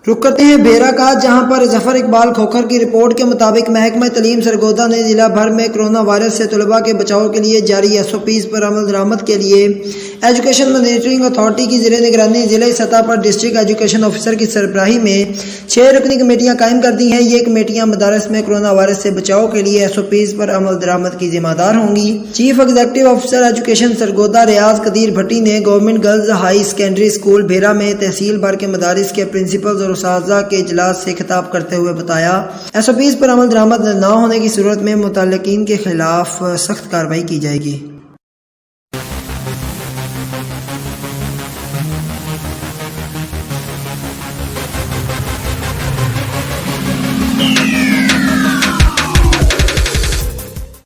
रुक करते हैं बेरा का, जहां पर जफर इकबाल खोखर की रिपोर्ट के मुताबिक महकमा तलीम सरगोदा ने जिला भर में कोरोना वायरस से तलबा के बचाव के लिए जारी SOPs पर अमल दरामद के लिए एजुकेशन मॉनिटरिंग अथॉरिटी की ज़ेरे निगरानी जिले सतह पर डिस्ट्रिक्ट एजुकेशन ऑफिसर की सरबराही में 6 रुकनी कमेटियां कायम कर दी हैं। ये कमेटियां मदारस में कोरोना वायरस से बचाव के लिए SOPs पर अमल दरामद की जिम्मेदार होंगी। Chief executive officer education Sargodha Riaz Qadeer Bhatti ने government girls high secondary school Bhera में तहसील भर के मदारिस के प्रिंसिपल्स और उस्ताज़ा के इजलास से खिताब करते हुए बताया, SOPs पर अमल दरामद न होने की सूरत में मुतल्लिकीन के खिलाफ सख्त कार्रवाई की जाएगी।